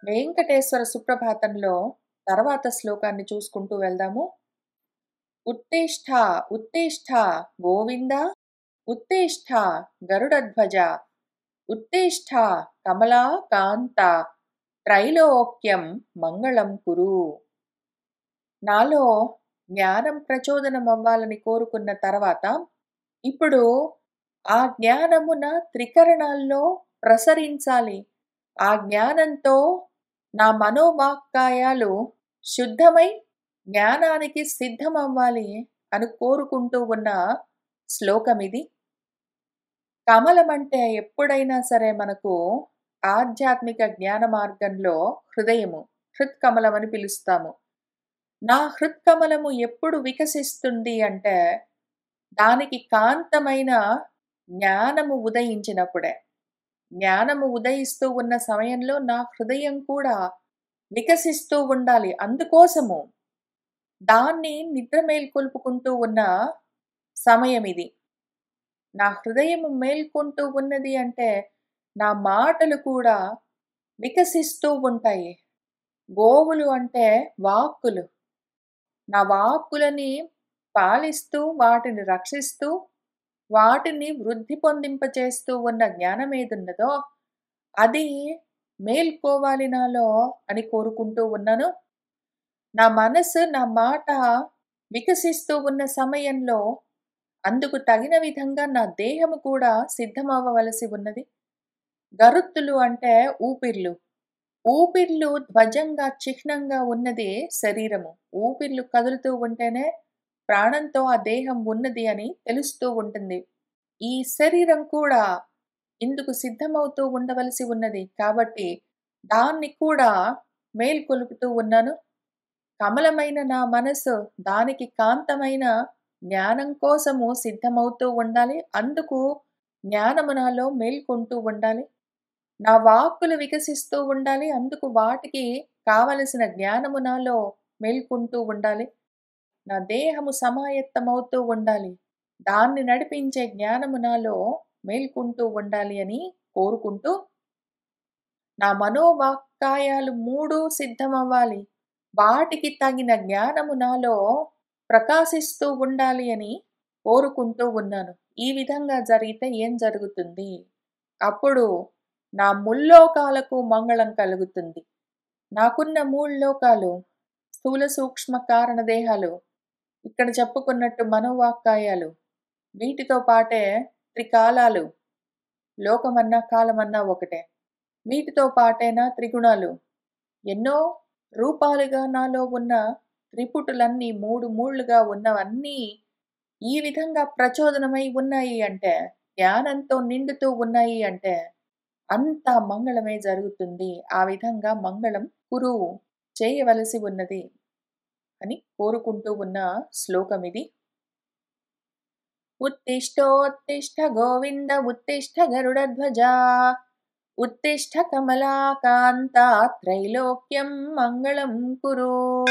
వెంకటేశ్వర సుప్రభాతంలో తర్వాత శ్లోకాన్ని చూసుకుంటూ వెళ్దాము. ఉత్తిష్ఠ ఉత్తిష్ఠ గోవింద ఉత్తిష్ఠ గరుడధ్వజ ఉత్తిష్ఠ కమలాకాంత త్రైలోక్యం మంగళం కురు. నాలో జ్ఞానం ప్రచోదనం అవ్వాలని కోరుకున్న తర్వాత ఇప్పుడు ఆ జ్ఞానమున త్రికరణాల్లో ప్రసరించాలి. ఆ జ్ఞానంతో నా మనోవాక్కాయాలు శుద్ధమై జ్ఞానానికి సిద్ధమవ్వాలి అని కోరుకుంటూ ఉన్న శ్లోకమిది. కమలం అంటే ఎప్పుడైనా సరే మనకు ఆధ్యాత్మిక జ్ఞాన మార్గంలో హృదయము, హృత్కమలం అని పిలుస్తాము. నా హృత్కమలము ఎప్పుడు వికసిస్తుంది అంటే దానికి కాంతమైన జ్ఞానము ఉదయించినప్పుడే. జ్ఞానము ఉదయిస్తూ ఉన్న సమయంలో నా హృదయం కూడా వికసిస్తూ ఉండాలి. అందుకోసము దాన్ని నిద్ర మేల్కొల్పుకుంటూ ఉన్న సమయం ఇది. నా హృదయము మేల్కొంటూ ఉన్నది అంటే నా మాటలు కూడా వికసిస్తూ ఉంటాయి. గోవులు అంటే వాక్కులు. నా వాక్కులని పాలిస్తూ, వాటిని రక్షిస్తూ, వాటిని వృద్ధి పొందింపచేస్తూ ఉన్న జ్ఞానం ఏదున్నదో అది మేల్కోవాలి నాలో అని కోరుకుంటూ ఉన్నాను. నా మనసు, నా మాట వికసిస్తూ ఉన్న సమయంలో అందుకు తగిన విధంగా నా దేహము కూడా సిద్ధమవ్వవలసి ఉన్నది. గరుత్తులు అంటే ఊపిర్లు. ఊపిర్లు ధ్వజంగా, చిహ్నంగా ఉన్నది శరీరము. ఊపిర్లు కదులుతూ ఉంటేనే ప్రాణంతో ఆ దేహం ఉన్నది అని తెలుస్తూ ఉంటుంది. ఈ శరీరం కూడా ఇందుకు సిద్ధమవుతూ ఉండవలసి ఉన్నది. కాబట్టి దాన్ని కూడా మేల్కొలుపుతూ ఉన్నాను. కమలమైన నా మనసు దానికి కాంతమైన జ్ఞానం కోసము సిద్ధమవుతూ ఉండాలి. అందుకు జ్ఞానము నాలో మేల్కొంటూ ఉండాలి. నా వాక్కులు వికసిస్తూ ఉండాలి. అందుకు వాటికి కావలసిన జ్ఞానము నాలో మేల్కొంటూ ఉండాలి. నా దేహము సమాయత్తమవుతూ ఉండాలి. దాన్ని నడిపించే జ్ఞానము నాలో మేల్కొంటూ ఉండాలి అని కోరుకుంటూ, నా మనోవాక్కాయాలు మూడు సిద్ధమవ్వాలి. వాటికి తగిన జ్ఞానము నాలో ప్రకాశిస్తూ ఉండాలి అని కోరుకుంటూ ఉన్నాను. ఈ విధంగా జరిగితే ఏం జరుగుతుంది? అప్పుడు నా ముల్లోకాలకు మంగళం కలుగుతుంది. నాకున్న మూడు స్థూల సూక్ష్మ కారణ దేహాలు, ఇక్కడ చెప్పుకున్నట్టు మనోవాక్కాయాలు, వీటితో పాటే త్రికాలాలు, లోకమన్నా కాలమన్నా ఒకటే. వీటితో పాటేనా త్రిగుణాలు, ఎన్నో రూపాలుగా నాలో ఉన్న త్రిపుటులన్నీ, మూడు మూళ్లుగా ఉన్నవన్నీ ఈ విధంగా ప్రచోదనమై ఉన్నాయి అంటే, జ్ఞానంతో నిండుతూ ఉన్నాయి అంటే అంతా మంగళమే జరుగుతుంది. ఆ విధంగా మంగళం కురువు చేయవలసి ఉన్నది అని కోరుకుంటూ ఉన్న శ్లోకమిది. ఉత్తిష్టోత్తిష్ట గోవింద ఉత్తిష్ట గరుడధ్వజ ఉత్తిష్ట కమలాకాంత త్రైలోక్యం మంగళం కురు.